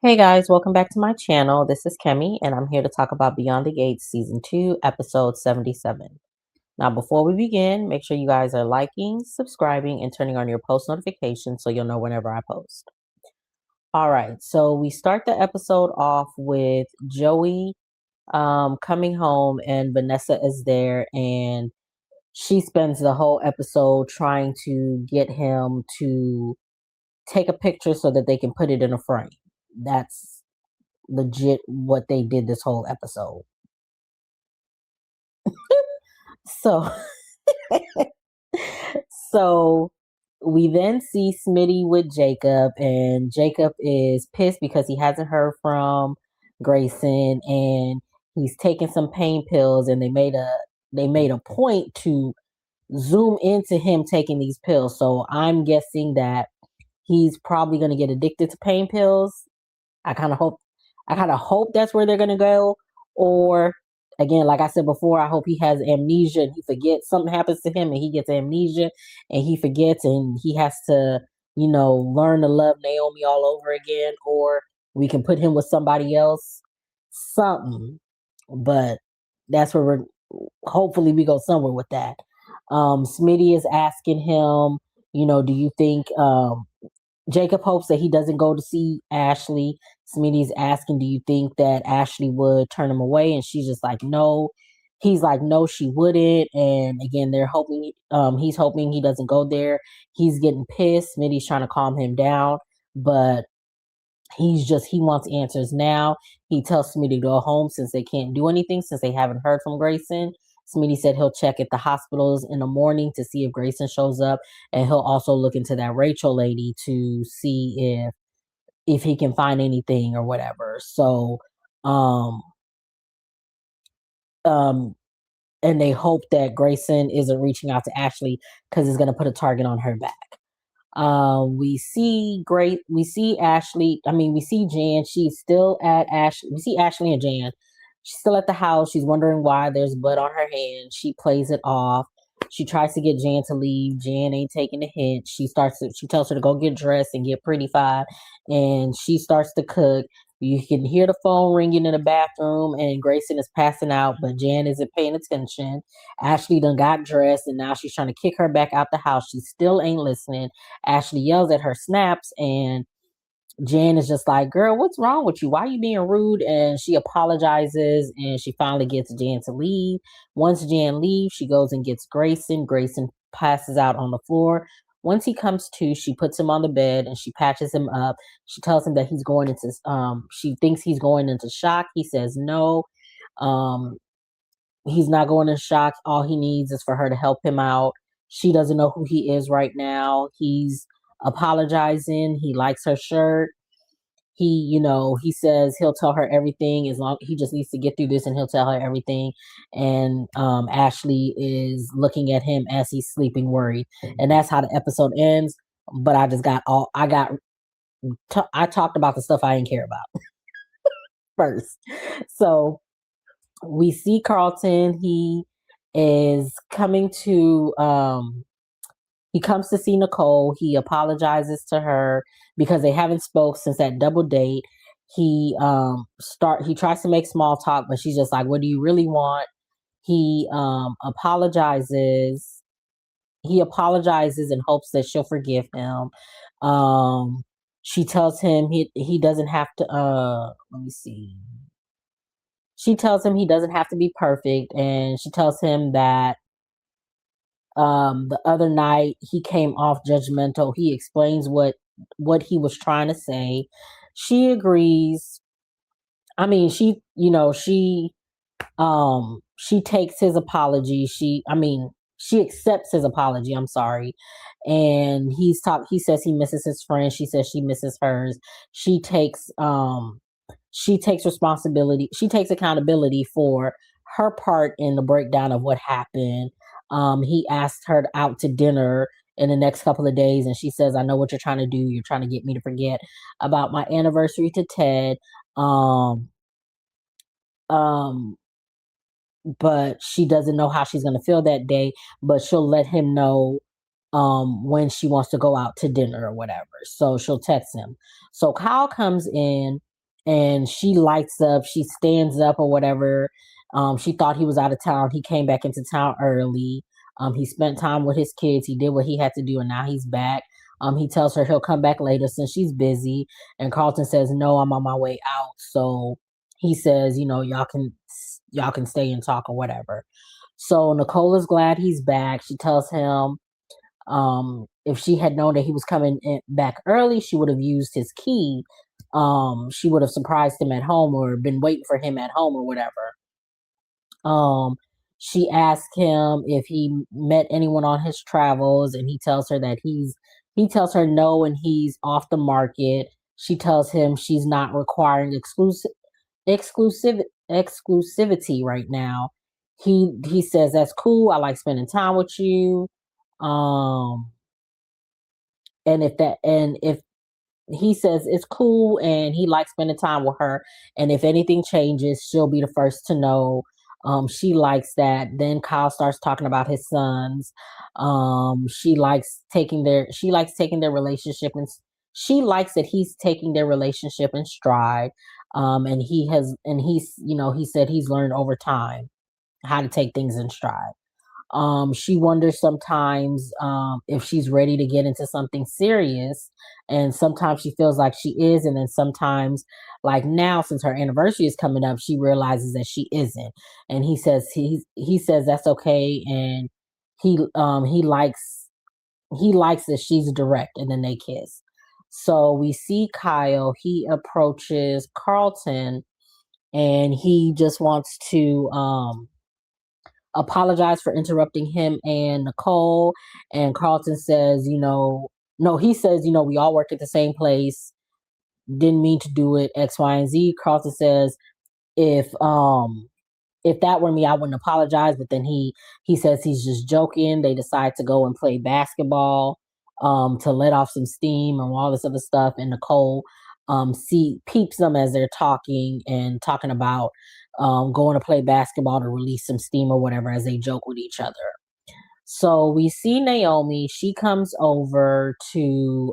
Hey guys, welcome back to my channel. This is Kemi, and I'm here to talk about Beyond the Gates Season 2, Episode 77. Now, before we begin, make sure you guys are liking, subscribing, and turning on your post notifications so you'll know whenever I post. All right, so we start the episode off with Joey coming home, and Vanessa is there, and she spends the whole episode trying to get him to take a picture so that they can put it in a frame. That's legit what they did this whole episode. So so we then see Smitty with Jacob, and Jacob is pissed because he hasn't heard from Grayson, and he's taking some pain pills, and they made a point to zoom into him taking these pills. So I'm guessing that he's probably going to get addicted to pain pills. I kind of hope that's where they're gonna go. Or again, like I said before, I hope he has amnesia and he forgets, something happens to him and he gets amnesia and he forgets and he has to, learn to love Naomi all over again, or we can put him with somebody else. Something. But that's where we're hopefully we go somewhere with that. Smitty is asking him, do you think Jacob hopes that he doesn't go to see Ashley. Smitty's asking, do you think that Ashley would turn him away? And she's just like, no. He's like, no, she wouldn't. And again, he's hoping he doesn't go there. He's getting pissed. Smitty's trying to calm him down, but he wants answers now. He tells Smitty to go home since they can't do anything, since they haven't heard from Grayson. Smitty said he'll check at the hospitals in the morning to see if Grayson shows up, and he'll also look into that Rachel lady to see if he can find anything or whatever. So, and they hope that Grayson isn't reaching out to Ashley because it's going to put a target on her back. We see Ashley. We see Jan. She's still at Ashley. We see Ashley and Jan. She's still at the house. She's wondering why there's blood on her hand. She plays it off. She tries to get Jan to leave. Jan ain't taking the hint. She tells her to go get dressed and get prettified, and she starts to cook. You can hear the phone ringing in the bathroom, and Grayson is passing out, but Jan isn't paying attention. Ashley done got dressed, and now she's trying to kick her back out the house. She still ain't listening. Ashley yells at her, snaps, and Jan is just like, girl, what's wrong with you? Why are you being rude? And she apologizes, and she finally gets Jan to leave. Once Jan leaves, she goes and gets Grayson. Grayson passes out on the floor. Once he comes to, she puts him on the bed and she patches him up. She tells him that she thinks he's going into shock. He says no. He's not going into shock. All he needs is for her to help him out. She doesn't know who he is right now. He's apologizing. He likes her shirt. He says he'll tell her everything as long he just needs to get through this, and he'll tell her everything. And Ashley is looking at him as he's sleeping, worried, and that's how the episode ends. But I talked about the stuff I didn't care about first. So we see Carlton. He is coming to he comes to see Nicole. He apologizes to her because they haven't spoke since that double date. He tries to make small talk, but she's just like, what do you really want? He apologizes. He apologizes in hopes that she'll forgive him. She tells him he doesn't have to let me see. She tells him he doesn't have to be perfect, and she tells him that the other night he came off judgmental. He explains what he was trying to say. She agrees. She takes his apology. She accepts his apology. I'm sorry. And he says he misses his friend. She says she misses hers. She takes responsibility. She takes accountability for her part in the breakdown of what happened. He asked her out to dinner in the next couple of days, and she says, I know what you're trying to do. You're trying to get me to forget about my anniversary to Ted. But she doesn't know how she's going to feel that day, but she'll let him know when she wants to go out to dinner or whatever. So she'll text him. So Kyle comes in, and she lights up. She stands up or whatever. She thought he was out of town. He came back into town early. He spent time with his kids. He did what he had to do, and now he's back. He tells her he'll come back later since she's busy. And Carlton says, "No, I'm on my way out." So he says, y'all can stay and talk or whatever. So Nicole is glad he's back. She tells him if she had known that he was coming back early, she would have used his key. She would have surprised him at home or been waiting for him at home or whatever. She asked him if he met anyone on his travels, and he tells her that he tells her no, and he's off the market. She tells him she's not requiring exclusive exclusivity right now. He says that's cool. I like spending time with you. Um, and if he says it's cool and he likes spending time with her, and if anything changes, she'll be the first to know. She likes that. Then Kyle starts talking about his sons. She likes taking their relationship, and she likes that he's taking their relationship in stride. He said he's learned over time how to take things in stride. She wonders sometimes if she's ready to get into something serious, and sometimes she feels like she is, and then sometimes, like now, since her anniversary is coming up, she realizes that she isn't. And he says that's okay, and he likes that she's direct, and then they kiss. So we see Kyle. He approaches Carlton, and he just wants to apologize for interrupting him and Nicole. And Carlton says, no, he says, we all work at the same place. Didn't mean to do it, X, Y, and Z. Carlton says, if if that were me, I wouldn't apologize. But then he says he's just joking. They decide to go and play basketball to let off some steam and all this other stuff. And Nicole peeps them as they're talking and talking about going to play basketball to release some steam or whatever as they joke with each other. So we see Naomi. She comes over to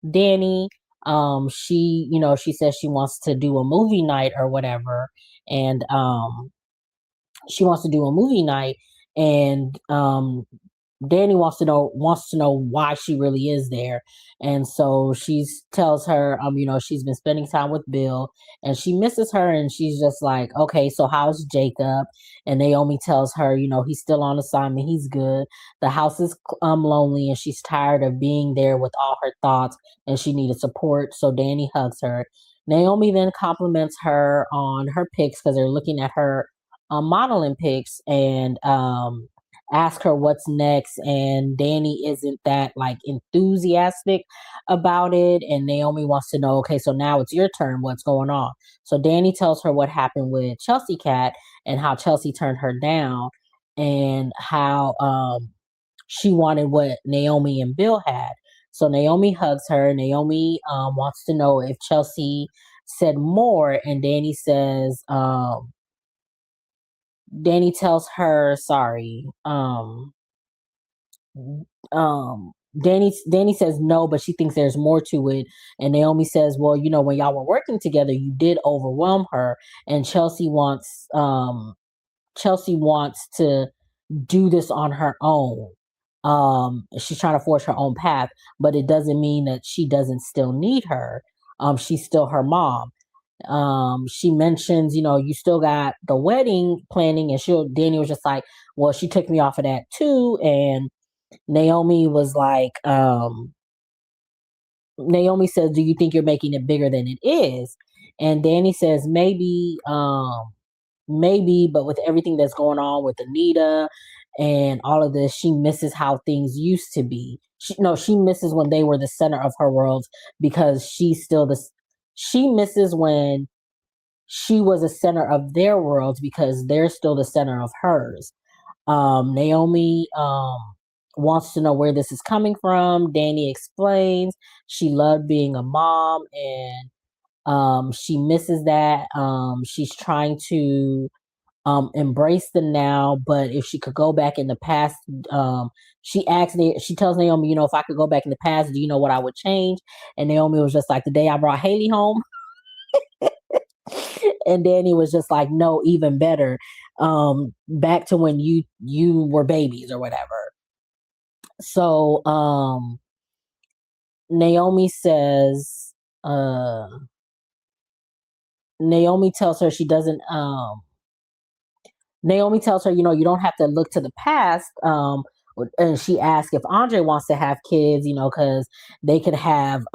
Dani. She says she wants to do a movie night or whatever, and she wants to do a movie night, and Dani wants to know why she really is there. And so she tells her, she's been spending time with Bill and she misses her, and she's just like, okay, so how's Jacob? And Naomi tells her, he's still on assignment, he's good. The house is lonely, and she's tired of being there with all her thoughts, and she needed support. So Dani hugs her. Naomi then compliments her on her pics because they're looking at her modeling pics, and ask her what's next, and Dani isn't that like enthusiastic about it, and Naomi wants to know, okay, so now it's your turn, what's going on? So Dani tells her what happened with Chelsea Cat and how Chelsea turned her down, and how she wanted what Naomi and Bill had. So Naomi hugs her. Naomi wants to know if Chelsea said more, and Dani tells her, sorry. Dani says no, but she thinks there's more to it. And Naomi says, well, when y'all were working together, you did overwhelm her, and Chelsea wants to do this on her own. She's trying to forge her own path, but it doesn't mean that she doesn't still need her. She's still her mom. She mentions, you still got the wedding planning, and Dani was just like, well, she took me off of that too. And Naomi was like, Naomi says, do you think you're making it bigger than it is? And Dani says, maybe, but with everything that's going on with Anita and all of this, she misses how things used to be. She misses when they were the center of her world, because she misses when she was a center of their worlds, because they're still the center of hers. Naomi wants to know where this is coming from. Dani explains she loved being a mom, and she misses that. She's trying to embrace the now, but if she could go back in the past, she tells Naomi, if I could go back in the past, do you know what I would change? And Naomi was just like, the day I brought Hayley home. And Danny was just like, no, even better. Back to when you were babies or whatever. So Naomi says, uh, Naomi tells her she doesn't. Naomi tells her, you don't have to look to the past. And she asks if Andre wants to have kids, because they could have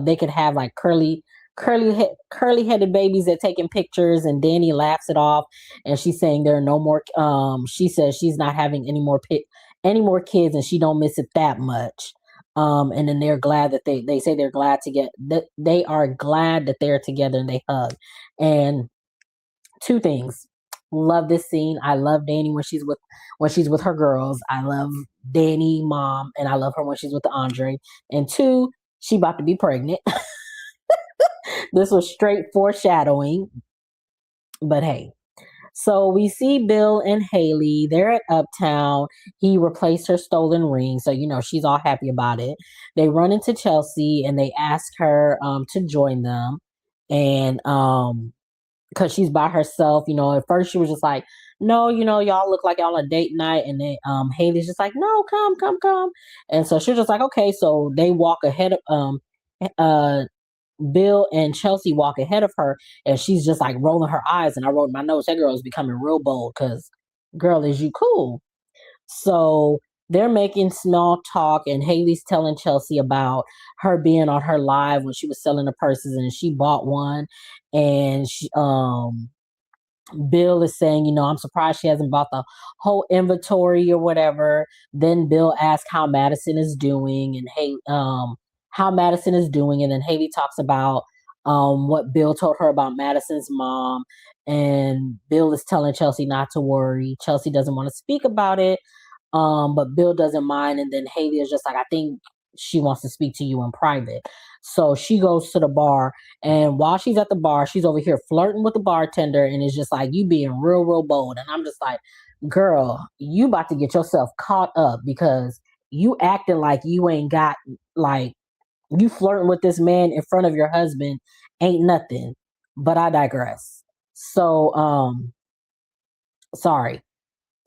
they could have like curly headed babies that taking pictures, and Danny laughs it off, and she's saying there are no more she says she's not having any more kids, and she don't miss it that much. And then they're glad that they say they're glad to get that they are glad that they're together, and they hug. And two things. Love this scene. I love Danny when she's with her girls. I love Danny mom, and I love her when she's with Andre. And two, she about to be pregnant. This was straight foreshadowing. But hey. So we see Bill and Hayley. They're at Uptown. He replaced her stolen ring. So, she's all happy about it. They run into Chelsea and they ask her to join them. And because she's by herself, at first she was just like, no, y'all look like y'all on a date night. And then Hayley's just like, no, come, come, come. And so she's just like, okay. So they walk ahead of Bill and Chelsea walk ahead of her, and she's just like rolling her eyes. And I wrote in my notes, that girl is becoming real bold because, girl, is you cool? So they're making small talk, and Hayley's telling Chelsea about her being on her live when she was selling the purses, and she bought one. And Bill is saying, I'm surprised she hasn't bought the whole inventory or whatever. Then Bill asks how Madison is doing, and how Madison is doing, and then Hayley talks about what Bill told her about Madison's mom, and Bill is telling Chelsea not to worry. Chelsea doesn't want to speak about it, but Bill doesn't mind, and then Hayley is just like, I think she wants to speak to you in private. So she goes to the bar, and while she's at the bar, she's over here flirting with the bartender, and it's just like, you being real, real bold. And I'm just like, girl, you about to get yourself caught up because you acting like you ain't got, like, you flirting with this man in front of your husband ain't nothing. But I digress. So, sorry.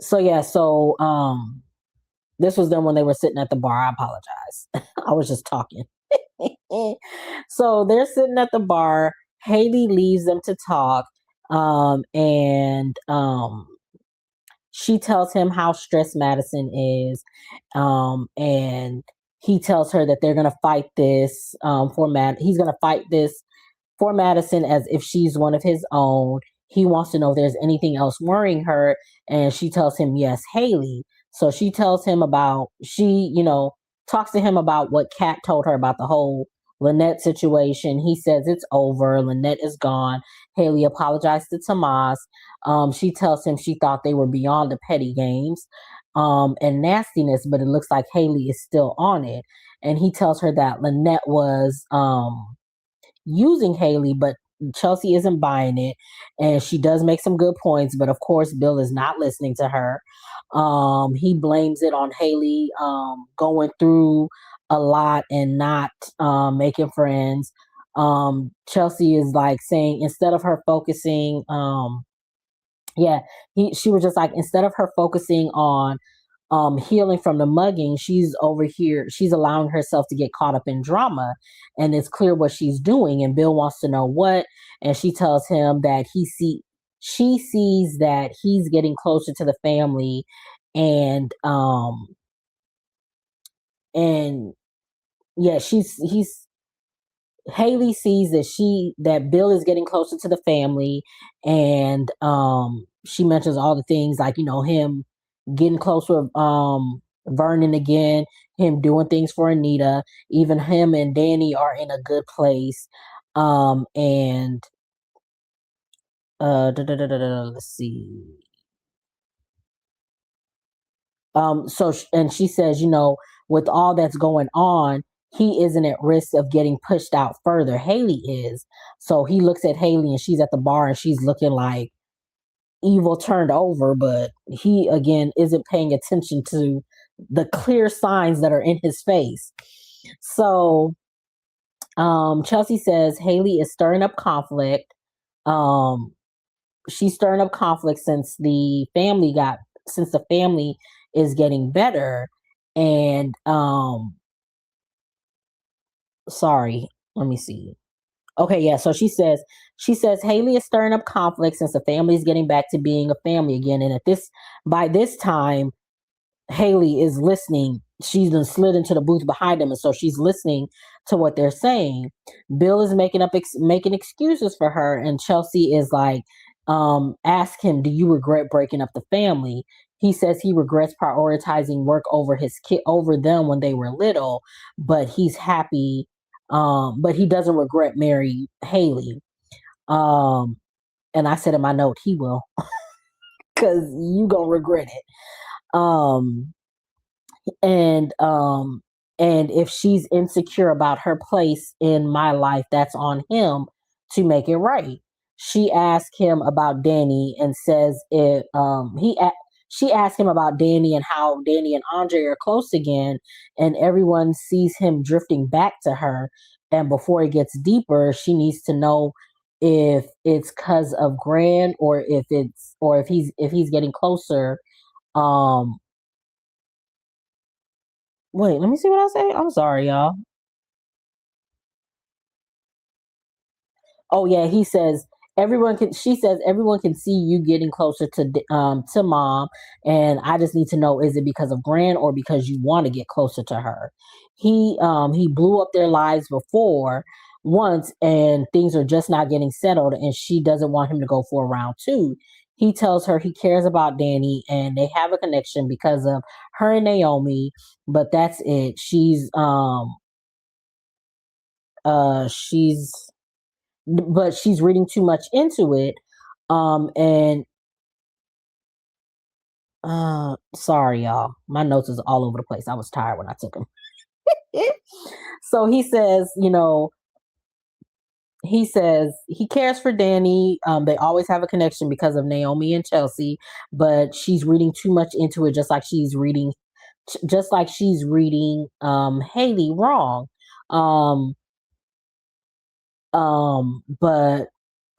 So yeah, so this was them when they were sitting at the bar. I apologize. I was just talking. So they're sitting at the bar. Hayley leaves them to talk. And she tells him how stressed Madison is. And he tells her that they're gonna fight this he's gonna fight this for Madison as if she's one of his own. He wants to know if there's anything else worrying her. And she tells him, yes, Hayley. So she tells him talks to him about what Kat told her about the whole Lynette situation. He says it's over. Lynette is gone. Hayley apologized to Tomas. She tells him she thought they were beyond the petty games and nastiness, but it looks like Hayley is still on it. And he tells her that Lynette was using Hayley, but Chelsea isn't buying it. And she does make some good points, but of course, Bill is not listening to her. He blames it on Hayley going through a lot and not making friends. Chelsea is like saying, instead of her focusing, she was just like, instead of her focusing on healing from the mugging, she's over here, she's allowing herself to get caught up in drama, and it's clear what she's doing, and Bill wants to know what. And she tells him that she sees that he's getting closer to the family, and yeah, Hayley sees that Bill is getting closer to the family, and she mentions all the things like, him getting closer with Vernon again, him doing things for Anita, even him and Danny are in a good place. And let's see. And she says, with all that's going on, he isn't at risk of getting pushed out further. Hayley is. So he looks at Hayley, and she's at the bar, and she's looking like evil turned over, but he again isn't paying attention to the clear signs that are in his face. So Chelsea says Hayley is stirring up conflict. Um, she's stirring up conflict since the family is getting better. And sorry, let me see. Okay, yeah. So she says Hayley is stirring up conflict since the family is getting back to being a family again. And by this time, Hayley is listening. She's done slid into the booth behind them, and so she's listening to what they're saying. Bill is making excuses for her, and Chelsea is like, ask him, do you regret breaking up the family? He says he regrets prioritizing work over his kid over them when they were little, but he's happy. But he doesn't regret marrying Hayley. Um, and I said in my note, he will, because you gonna regret it. Um, and and if she's insecure about her place in my life, that's on him to make it right. She asked him about Danny and says it she asked him about Danny and how Danny and Andre are close again, and everyone sees him drifting back to her. And before it gets deeper, she needs to know if it's because of Grant, or if he's getting closer. um Wait, let me see what I say. I'm sorry, y'all. Oh yeah, he says everyone can. She says everyone can see you getting closer to mom, and I just need to know, is it because of Gran or because you want to get closer to her? He blew up their lives before once, and things are just not getting settled, and she doesn't want him to go for a round two. He tells her he cares about Danny and they have a connection because of her and Naomi, but that's it. She's but she's reading too much into it. And sorry, y'all. My notes is all over the place. I was tired when I took them. So he says he cares for Danny. They always have a connection because of Naomi and Chelsea, but she's reading too much into it, just like she's reading Hayley wrong. Um, but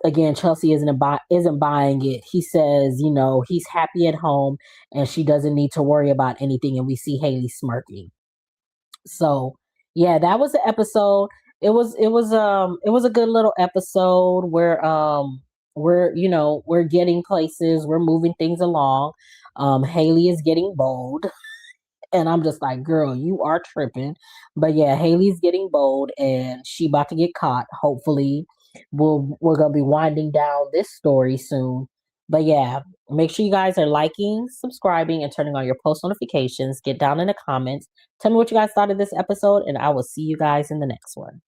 again, Chelsea isn't buying it. He says, he's happy at home and she doesn't need to worry about anything. And we see Hayley smirking. So yeah, that was the episode. It was a good little episode where we're getting places, we're moving things along. Hayley is getting bold. And I'm just like, girl, you are tripping. But yeah, Hayley's getting bold and she about to get caught. Hopefully, we're gonna be winding down this story soon. But yeah, make sure you guys are liking, subscribing, and turning on your post notifications. Get down in the comments. Tell me what you guys thought of this episode, and I will see you guys in the next one.